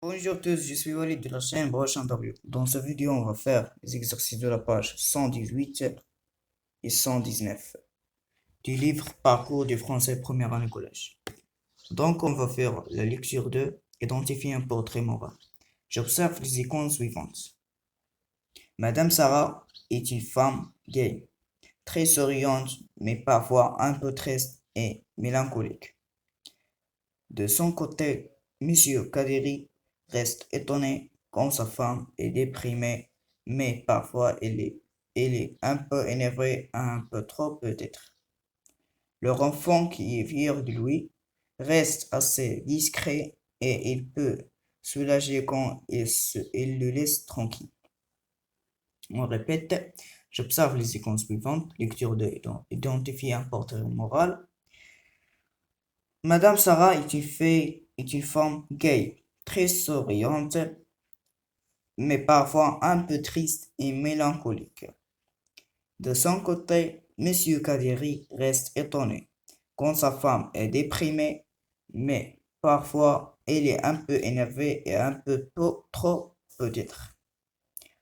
Bonjour à tous, je suis Walid de la chaîne Broche Interview. Dans cette vidéo, on va faire les exercices de la page 118 et 119 du livre Parcours du français première année collège. Donc, on va faire la lecture de Identifier un portrait moral. J'observe les icônes suivantes. Madame Sarah est une femme gay, très souriante, mais parfois un peu triste et mélancolique. De son côté, Monsieur Kaderi reste étonné quand sa femme est déprimée, mais parfois elle est un peu énervée, un peu trop peut-être. Leur enfant, qui est fier de lui, reste assez discret et il peut soulager quand il le laisse tranquille. On répète, j'observe les icônes suivantes. Lecture de identifier un portrait moral. Madame Sarah est une femme gay, très souriante, mais parfois un peu triste et mélancolique. De son côté, Monsieur Kadiri reste étonné quand sa femme est déprimée, mais parfois elle est un peu énervée et un peu trop peut-être.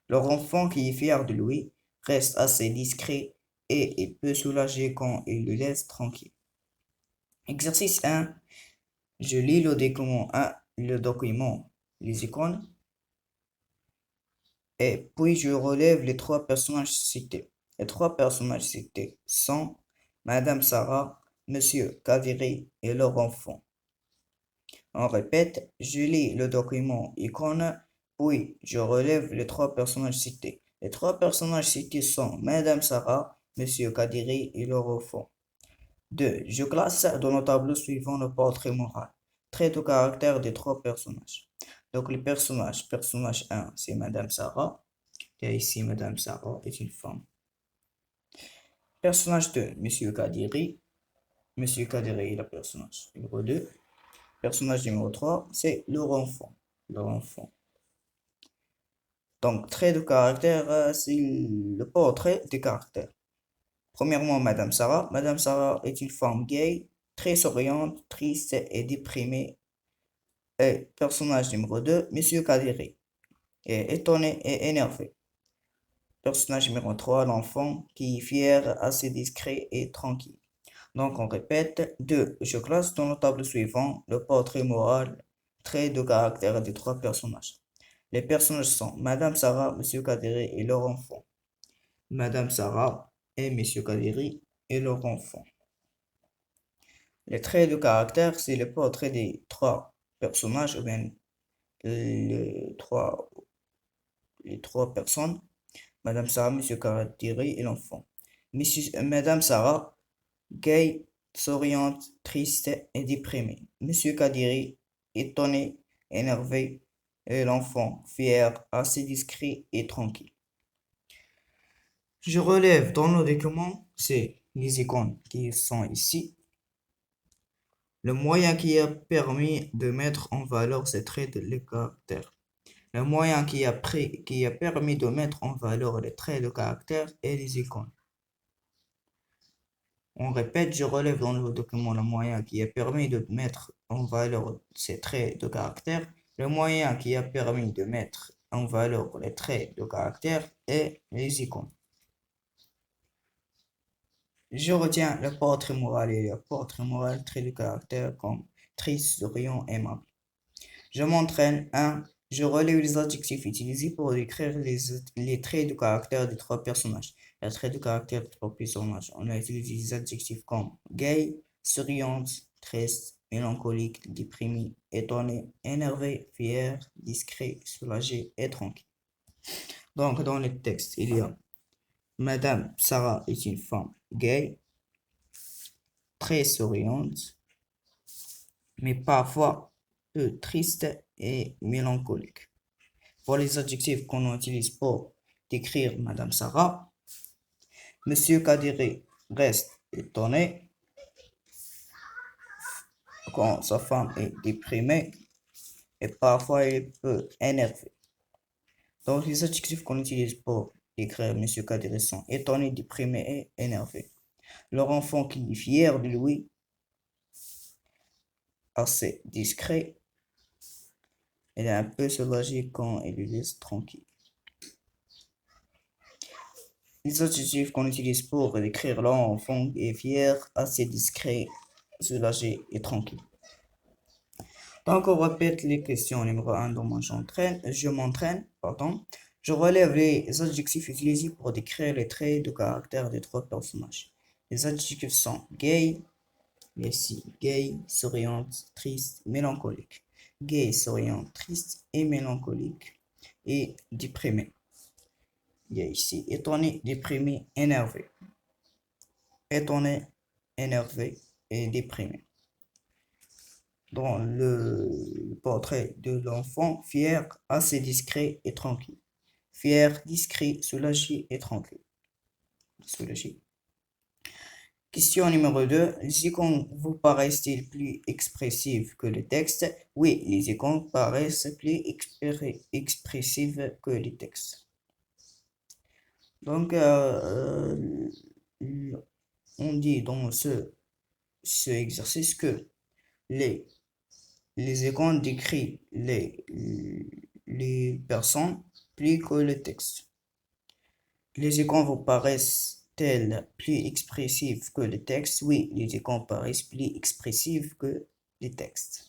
Leur enfant, qui est fier de lui, reste assez discret et il peut soulager quand il le laisse tranquille. Exercice 1. Je lis le document, les icônes, et puis je relève les trois personnages cités. Les trois personnages cités sont Madame Sarah, Monsieur Kadiri et leur enfant. On répète, je lis le document icône, puis je relève les trois personnages cités. Les trois personnages cités sont Madame Sarah, Monsieur Kadiri et leur enfant. 2. Je classe dans le tableau suivant le portrait moral. Trait de caractère des trois personnages. Donc, les personnages. Personnage 1, c'est Madame Sarah. Et ici, Madame Sarah est une femme. Personnage 2, Monsieur Kadiri. Monsieur Kadiri est le personnage numéro 2. Personnage numéro 3, c'est leur enfant. Leur enfant. Donc, trait de caractère, c'est le portrait des caractères. Premièrement, Madame Sarah. Madame Sarah est une femme gay, très souriante, triste et déprimée. Et personnage numéro 2, Monsieur Kadiri, est étonné et énervé. Personnage numéro 3, l'enfant, qui est fier, assez discret et tranquille. Donc on répète. 2. Je classe dans le tableau suivant le portrait moral, trait de caractère des trois personnages. Les personnages sont Madame Sarah, Monsieur Kadiri et leur enfant. Madame Sarah et Monsieur Kadiri et leur enfant. Les traits de caractère, c'est le portrait des trois personnages, ou bien les trois personnes, Madame Sarah, Monsieur Kadiri et l'enfant. Madame Sarah, gay, souriante, triste et déprimée. Monsieur Kadiri, étonné, énervé, et l'enfant, fier, assez discret et tranquille. Je relève dans le document, c'est les icônes qui sont ici. Le moyen qui a permis de mettre en valeur ces traits de caractère. Le moyen qui a permis de mettre en valeur les traits de caractère et les icônes. On répète, je relève dans le document le moyen qui a permis de mettre en valeur ces traits de caractère, le moyen qui a permis de mettre en valeur les traits de caractère et les icônes. Je retiens le portrait moral et le portrait moral, trait de caractère comme triste, souriant, aimable. Je m'entraîne. 1. Je relève les adjectifs utilisés pour décrire les traits de caractère des trois personnages. Les traits de caractère des trois personnages. On a utilisé des adjectifs comme gay, souriante, triste, mélancolique, déprimé, étonné, énervé, fier, discret, soulagé et tranquille. Donc, dans le texte, il y a Madame Sarah est une femme gay, très souriante, mais parfois peu triste et mélancolique. Voilà les adjectifs qu'on utilise pour décrire Madame Sarah. Monsieur Kadiri reste étonné quand sa femme est déprimée et parfois il peut énerver. Donc les adjectifs qu'on utilise pour décrire Monsieur Kadiri sont étonné, déprimé et énervé. Leur enfant, qui est fier de lui, assez discret, Elle est un peu soulagée quand elle le laisse tranquille. Les adjectifs qu'on utilise pour décrire l'enfant est fier, assez discret, soulagé et tranquille. Donc, on répète les questions. Numéro 1, dans moi je m'entraîne, pardon. Je relève les adjectifs utilisés pour décrire les traits de caractère des trois personnages. Les adjectifs sont gay, ici, gay, souriante, triste, mélancolique. Gay, souriante, triste et mélancolique. Et déprimé. Il y a ici étonné, déprimé, énervé. Étonné, énervé et déprimé. Dans le portrait de l'enfant, fier, assez discret et tranquille. Fier, discret, soulagé et tranquille. Soulagé. Question numéro 2. Les icônes vous paraissent-ils plus expressives que le texte? Oui, les icônes paraissent plus expressives que les textes. Donc, on dit dans ce exercice que les icônes décrivent les personnes plus que le texte. Les icônes vous paraissent-elles plus expressives que le texte? Oui, les icônes paraissent plus expressives que les textes.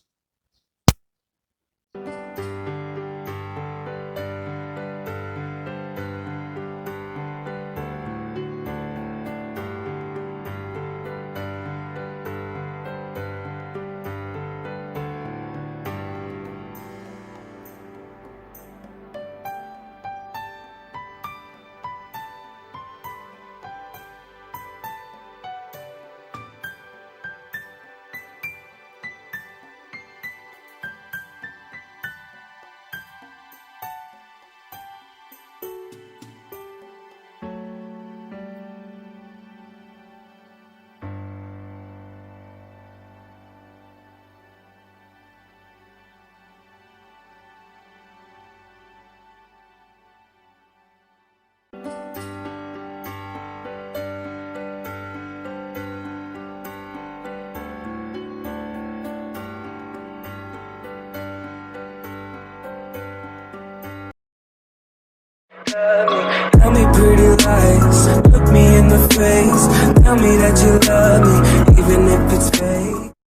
Tell me pretty lies, look me in the face. Tell me that you love me,